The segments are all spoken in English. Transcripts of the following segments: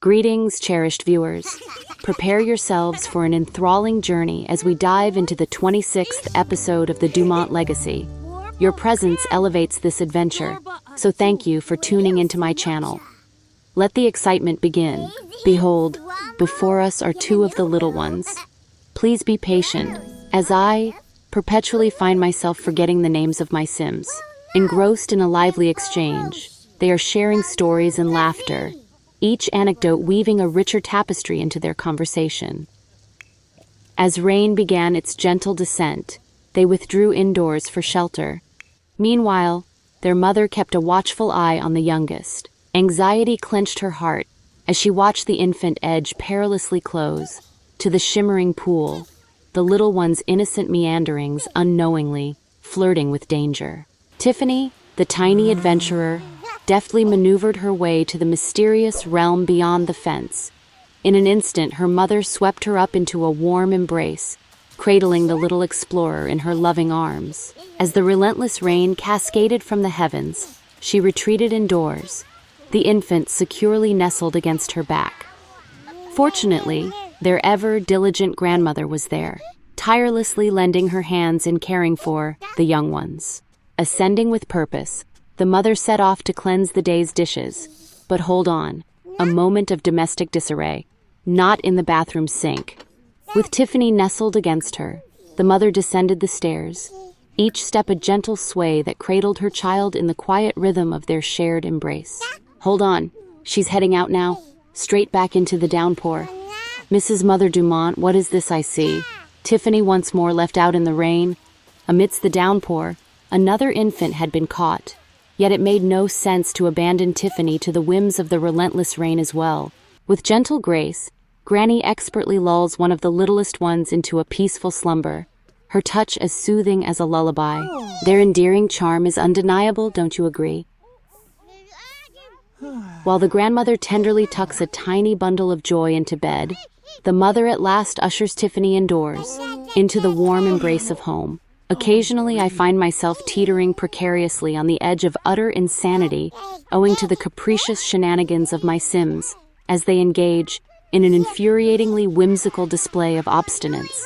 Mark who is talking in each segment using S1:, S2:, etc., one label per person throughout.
S1: Greetings, cherished viewers. Prepare yourselves for an enthralling journey as we dive into the 26th episode of the Dumont Legacy. Your presence elevates this adventure, so thank you for tuning into my channel. Let the excitement begin. Behold, before us are two of the little ones. Please be patient, as I perpetually find myself forgetting the names of my Sims. Engrossed in a lively exchange, they are sharing stories and laughter, each anecdote weaving a richer tapestry into their conversation. As rain began its gentle descent, they withdrew indoors for shelter. Meanwhile, their mother kept a watchful eye on the youngest. Anxiety clenched her heart as she watched the infant edge perilously close to the shimmering pool, the little one's innocent meanderings unknowingly flirting with danger. Tiffany, the tiny adventurer, deftly maneuvered her way to the mysterious realm beyond the fence. In an instant, her mother swept her up into a warm embrace, cradling the little explorer in her loving arms. As the relentless rain cascaded from the heavens, she retreated indoors, the infant securely nestled against her back. Fortunately, their ever-diligent grandmother was there, tirelessly lending her hands in caring for the young ones. Ascending with purpose, the mother set off to cleanse the day's dishes. But hold on, a moment of domestic disarray, not in the bathroom sink. With Tiffany nestled against her, the mother descended the stairs, each step a gentle sway that cradled her child in the quiet rhythm of their shared embrace. Hold on, she's heading out now, straight back into the downpour. Mrs. Mother Dumont, what is this I see? Tiffany once more left out in the rain. Amidst the downpour, another infant had been caught. Yet it made no sense to abandon Tiffany to the whims of the relentless rain as well. With gentle grace, Granny expertly lulls one of the littlest ones into a peaceful slumber, her touch as soothing as a lullaby. Their endearing charm is undeniable, don't you agree? While the grandmother tenderly tucks a tiny bundle of joy into bed, the mother at last ushers Tiffany indoors, into the warm embrace of home. Occasionally, I find myself teetering precariously on the edge of utter insanity, owing to the capricious shenanigans of my Sims, as they engage in an infuriatingly whimsical display of obstinance.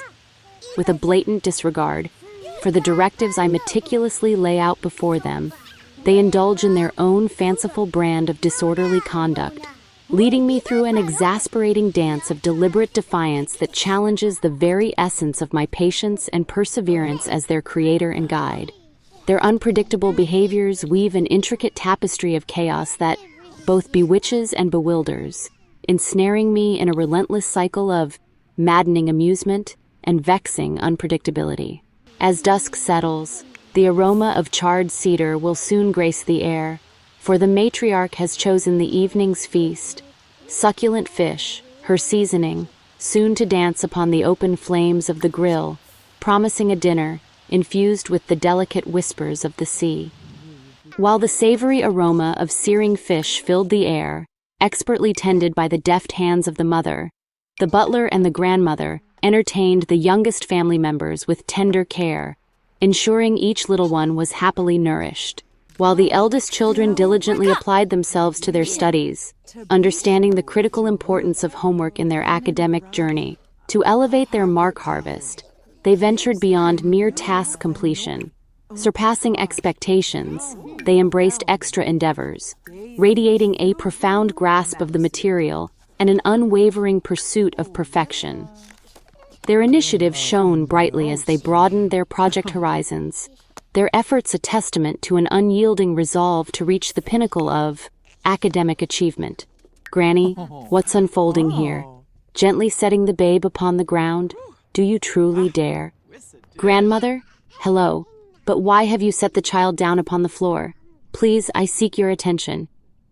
S1: With a blatant disregard for the directives I meticulously lay out before them, they indulge in their own fanciful brand of disorderly conduct, leading me through an exasperating dance of deliberate defiance that challenges the very essence of my patience and perseverance as their creator and guide. Their unpredictable behaviors weave an intricate tapestry of chaos that both bewitches and bewilders, ensnaring me in a relentless cycle of maddening amusement and vexing unpredictability. As dusk settles, the aroma of charred cedar will soon grace the air, for the matriarch has chosen the evening's feast, succulent fish, her seasoning, soon to dance upon the open flames of the grill, promising a dinner infused with the delicate whispers of the sea. While the savory aroma of searing fish filled the air, expertly tended by the deft hands of the mother, the butler and the grandmother entertained the youngest family members with tender care, ensuring each little one was happily nourished, while the eldest children diligently applied themselves to their studies, understanding the critical importance of homework in their academic journey. To elevate their mark harvest, they ventured beyond mere task completion. Surpassing expectations, they embraced extra endeavors, radiating a profound grasp of the material and an unwavering pursuit of perfection. Their initiative shone brightly as they broadened their project horizons, their efforts a testament to an unyielding resolve to reach the pinnacle of academic achievement. Granny, what's unfolding here? Gently setting the babe upon the ground, do you truly dare? Grandmother, hello, but why have you set the child down upon the floor? Please, I seek your attention.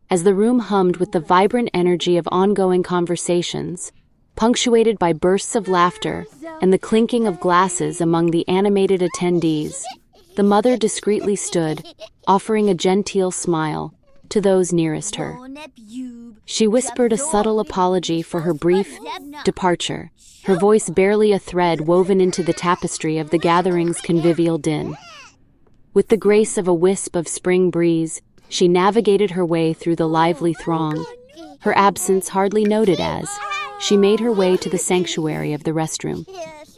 S1: As the room hummed with the vibrant energy of ongoing conversations, punctuated by bursts of laughter and the clinking of glasses among the animated attendees, the mother discreetly stood, offering a genteel smile to those nearest her. She whispered a subtle apology for her brief departure, her voice barely a thread woven into the tapestry of the gathering's convivial din. With the grace of a wisp of spring breeze, she navigated her way through the lively throng, her absence hardly noted as she made her way to the sanctuary of the restroom.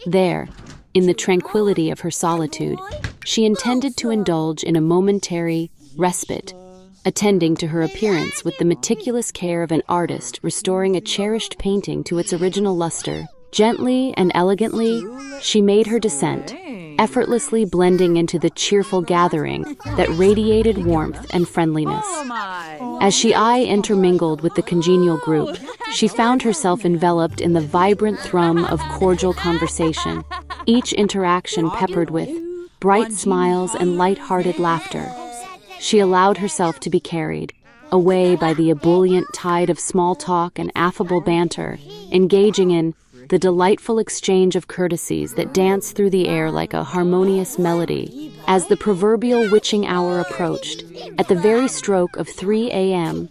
S1: There, in the tranquility of her solitude, she intended to indulge in a momentary respite, attending to her appearance with the meticulous care of an artist restoring a cherished painting to its original luster. Gently and elegantly, she made her descent, effortlessly blending into the cheerful gathering that radiated warmth and friendliness. As she intermingled with the congenial group, she found herself enveloped in the vibrant thrum of cordial conversation, each interaction peppered with bright smiles and light-hearted laughter. She allowed herself to be carried away by the ebullient tide of small talk and affable banter, engaging in the delightful exchange of courtesies that danced through the air like a harmonious melody. As the proverbial witching hour approached, at the very stroke of 3 a.m.,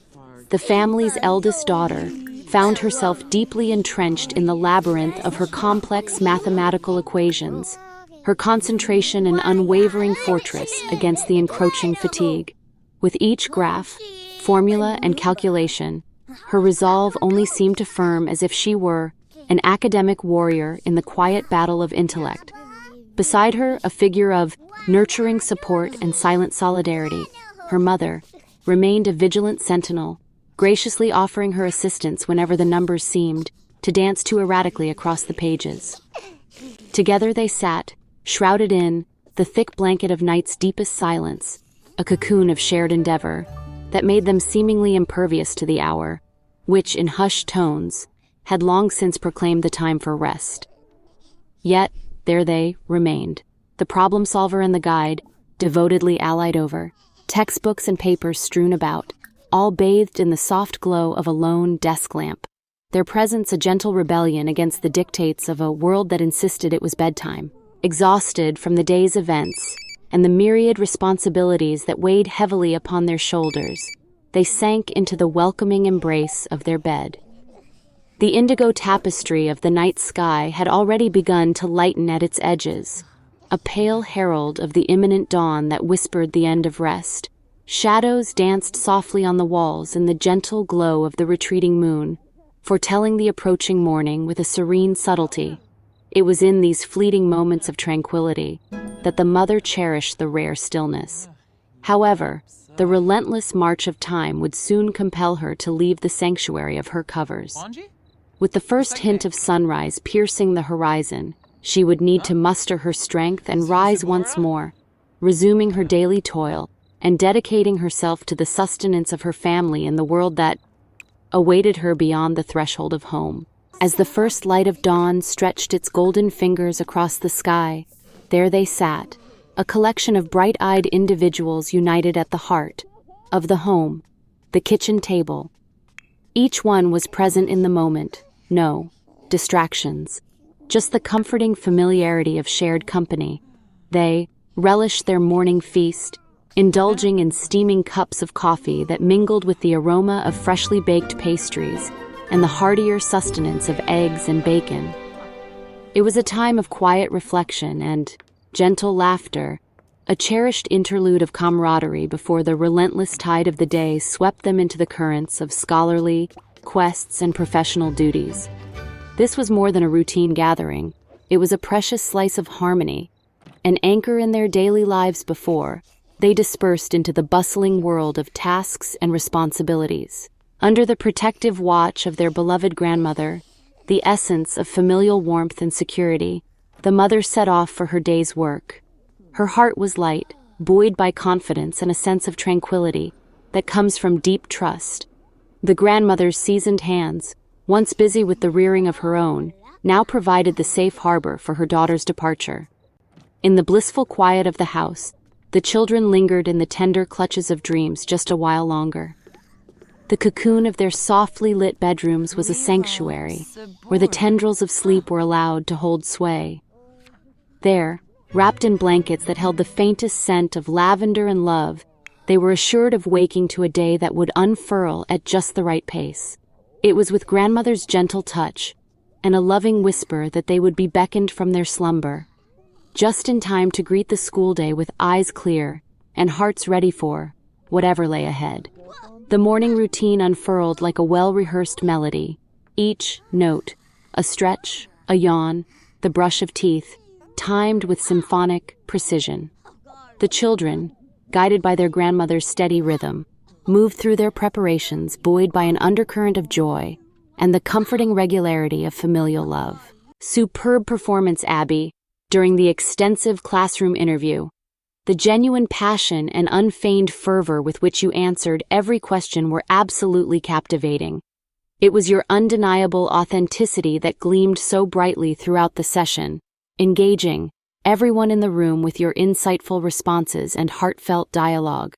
S1: the family's eldest daughter found herself deeply entrenched in the labyrinth of her complex mathematical equations, her concentration an unwavering fortress against the encroaching fatigue. With each graph, formula, and calculation, her resolve only seemed to firm as if she were an academic warrior in the quiet battle of intellect. Beside her, a figure of nurturing support and silent solidarity, her mother, remained a vigilant sentinel, graciously offering her assistance whenever the numbers seemed to dance too erratically across the pages. Together they sat, shrouded in the thick blanket of night's deepest silence, a cocoon of shared endeavor that made them seemingly impervious to the hour, which, in hushed tones, had long since proclaimed the time for rest. Yet, there they remained, the problem solver and the guide, devotedly allied over, textbooks and papers strewn about, all bathed in the soft glow of a lone desk lamp, their presence a gentle rebellion against the dictates of a world that insisted it was bedtime. Exhausted from the day's events and the myriad responsibilities that weighed heavily upon their shoulders, they sank into the welcoming embrace of their bed. The indigo tapestry of the night sky had already begun to lighten at its edges, a pale herald of the imminent dawn that whispered the end of rest. Shadows danced softly on the walls in the gentle glow of the retreating moon, foretelling the approaching morning with a serene subtlety. It was in these fleeting moments of tranquility that the mother cherished the rare stillness. However, the relentless march of time would soon compel her to leave the sanctuary of her covers. With the first hint of sunrise piercing the horizon, she would need to muster her strength and rise once more, resuming her daily toil and dedicating herself to the sustenance of her family in the world that awaited her beyond the threshold of home. As the first light of dawn stretched its golden fingers across the sky, there they sat, a collection of bright-eyed individuals united at the heart of the home, the kitchen table. Each one was present in the moment, no distractions, just the comforting familiarity of shared company. They relished their morning feast, indulging in steaming cups of coffee that mingled with the aroma of freshly baked pastries and the heartier sustenance of eggs and bacon. It was a time of quiet reflection and gentle laughter, a cherished interlude of camaraderie before the relentless tide of the day swept them into the currents of scholarly quests and professional duties. This was more than a routine gathering. It was a precious slice of harmony, an anchor in their daily lives before they dispersed into the bustling world of tasks and responsibilities. Under the protective watch of their beloved grandmother, the essence of familial warmth and security, the mother set off for her day's work. Her heart was light, buoyed by confidence and a sense of tranquility that comes from deep trust. The grandmother's seasoned hands, once busy with the rearing of her own, now provided the safe harbor for her daughter's departure. In the blissful quiet of the house, the children lingered in the tender clutches of dreams just a while longer. The cocoon of their softly lit bedrooms was a sanctuary, where the tendrils of sleep were allowed to hold sway. There, wrapped in blankets that held the faintest scent of lavender and love, they were assured of waking to a day that would unfurl at just the right pace. It was with grandmother's gentle touch and a loving whisper that they would be beckoned from their slumber, just in time to greet the school day with eyes clear and hearts ready for whatever lay ahead. The morning routine unfurled like a well-rehearsed melody. Each note, a stretch, a yawn, the brush of teeth, timed with symphonic precision. The children, guided by their grandmother's steady rhythm, moved through their preparations buoyed by an undercurrent of joy and the comforting regularity of familial love. Superb performance, Abby, during the extensive classroom interview. The genuine passion and unfeigned fervor with which you answered every question were absolutely captivating. It was your undeniable authenticity that gleamed so brightly throughout the session, engaging everyone in the room with your insightful responses and heartfelt dialogue.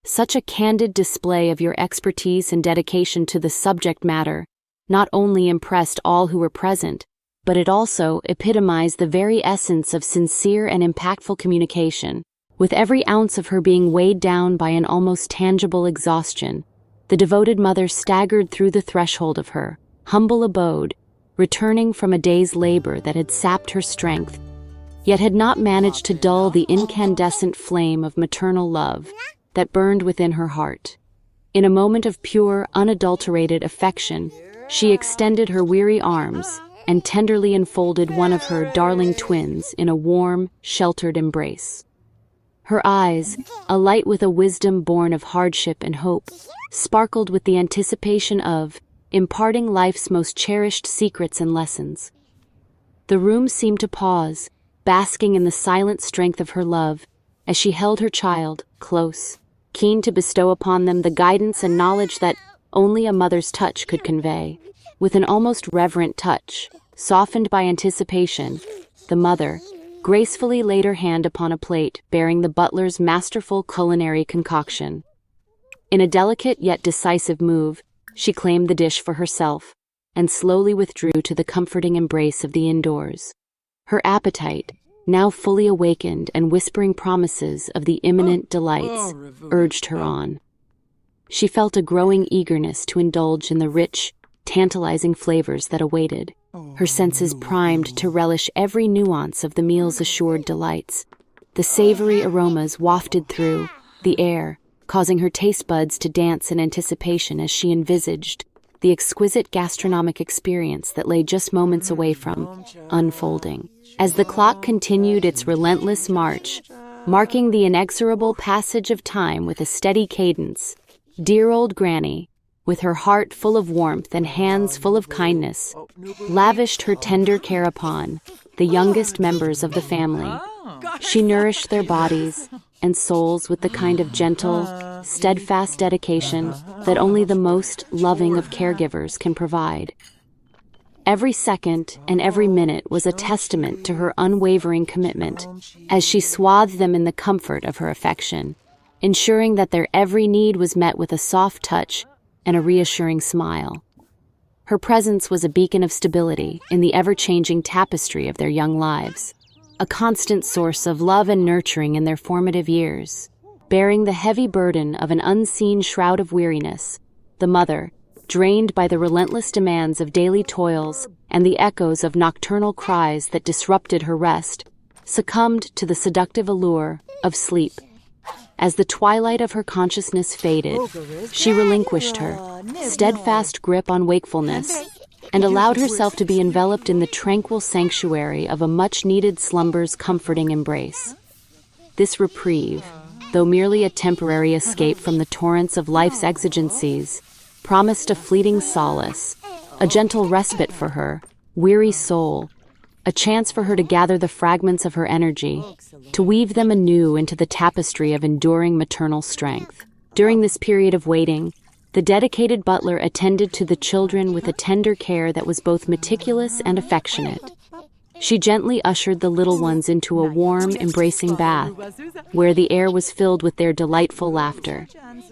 S1: Such a candid display of your expertise and dedication to the subject matter not only impressed all who were present, but it also epitomized the very essence of sincere and impactful communication. With every ounce of her being weighed down by an almost tangible exhaustion, the devoted mother staggered through the threshold of her humble abode, returning from a day's labor that had sapped her strength, yet had not managed to dull the incandescent flame of maternal love that burned within her heart. In a moment of pure, unadulterated affection, she extended her weary arms and tenderly enfolded one of her darling twins in a warm, sheltered embrace. Her eyes, alight with a wisdom born of hardship and hope, sparkled with the anticipation of imparting life's most cherished secrets and lessons. The room seemed to pause, basking in the silent strength of her love, as she held her child close, keen to bestow upon them the guidance and knowledge that only a mother's touch could convey. With an almost reverent touch, softened by anticipation, the mother gracefully laid her hand upon a plate bearing the butler's masterful culinary concoction. In a delicate yet decisive move, she claimed the dish for herself and slowly withdrew to the comforting embrace of the indoors. Her appetite, now fully awakened and whispering promises of the imminent delights, urged her on. She felt a growing eagerness to indulge in the rich, tantalizing flavors that awaited, her senses primed to relish every nuance of the meal's assured delights. The savory aromas wafted through the air, causing her taste buds to dance in anticipation as she envisaged the exquisite gastronomic experience that lay just moments away from unfolding. As the clock continued its relentless march, marking the inexorable passage of time with a steady cadence, dear old Granny, with her heart full of warmth and hands full of kindness, lavished her tender care upon the youngest members of the family. She nourished their bodies and souls with the kind of gentle, steadfast dedication that only the most loving of caregivers can provide. Every second and every minute was a testament to her unwavering commitment as she swathed them in the comfort of her affection, ensuring that their every need was met with a soft touch and a reassuring smile. Her presence was a beacon of stability in the ever-changing tapestry of their young lives, a constant source of love and nurturing in their formative years. Bearing the heavy burden of an unseen shroud of weariness, the mother, drained by the relentless demands of daily toils and the echoes of nocturnal cries that disrupted her rest, succumbed to the seductive allure of sleep. As the twilight of her consciousness faded, she relinquished her steadfast grip on wakefulness and allowed herself to be enveloped in the tranquil sanctuary of a much-needed slumber's comforting embrace. This reprieve, though merely a temporary escape from the torrents of life's exigencies, promised a fleeting solace, a gentle respite for her weary soul, a chance for her to gather the fragments of her energy, to weave them anew into the tapestry of enduring maternal strength. During this period of waiting, the dedicated butler attended to the children with a tender care that was both meticulous and affectionate. She gently ushered the little ones into a warm, embracing bath, where the air was filled with their delightful laughter.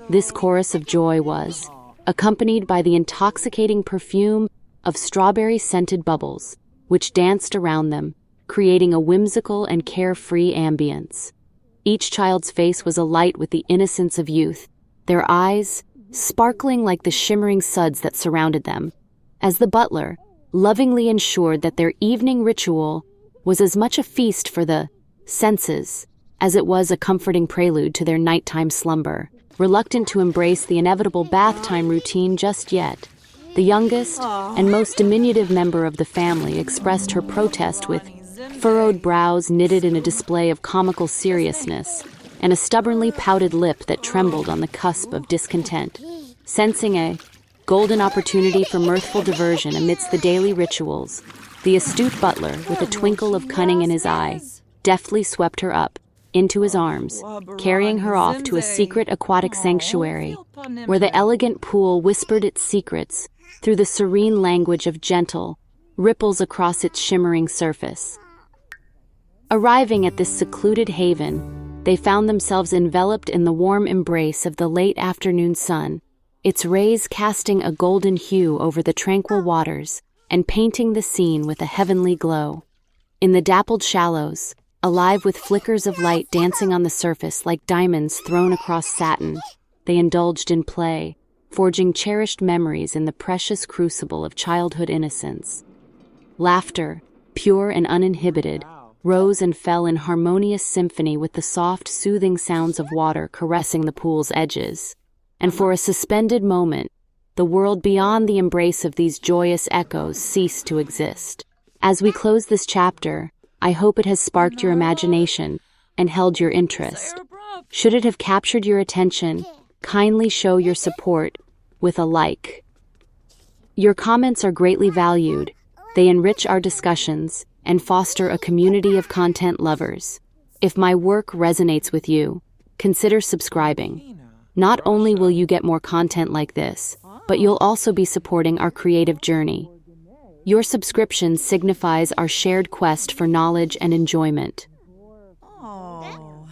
S1: This chorus of joy was accompanied by the intoxicating perfume of strawberry-scented bubbles, which danced around them, creating a whimsical and carefree ambience. Each child's face was alight with the innocence of youth, their eyes sparkling like the shimmering suds that surrounded them, as the butler lovingly ensured that their evening ritual was as much a feast for the senses as it was a comforting prelude to their nighttime slumber. reluctant to embrace the inevitable bath time routine just yet. The youngest and most diminutive member of the family expressed her protest with furrowed brows knitted in a display of comical seriousness, and a stubbornly pouted lip that trembled on the cusp of discontent. Sensing a golden opportunity for mirthful diversion amidst the daily rituals, the astute butler, with a twinkle of cunning in his eye, deftly swept her up into his arms, carrying her off to a secret aquatic sanctuary, where the elegant pool whispered its secrets through the serene language of gentle ripples across its shimmering surface. Arriving at this secluded haven, they found themselves enveloped in the warm embrace of the late afternoon sun, its rays casting a golden hue over the tranquil waters and painting the scene with a heavenly glow. In the dappled shallows, alive with flickers of light dancing on the surface like diamonds thrown across satin, they indulged in play, forging cherished memories in the precious crucible of childhood innocence. Laughter, pure and uninhibited, rose and fell in harmonious symphony with the soft, soothing sounds of water caressing the pool's edges. And for a suspended moment, the world beyond the embrace of these joyous echoes ceased to exist. As we close this chapter, I hope it has sparked your imagination and held your interest. Should it have captured your attention, kindly show your support with a like. Your comments are greatly valued. They enrich our discussions and foster a community of content lovers. If my work resonates with you, consider subscribing. Not only will you get more content like this, but you'll also be supporting our creative journey. Your subscription signifies our shared quest for knowledge and enjoyment.
S2: Oh.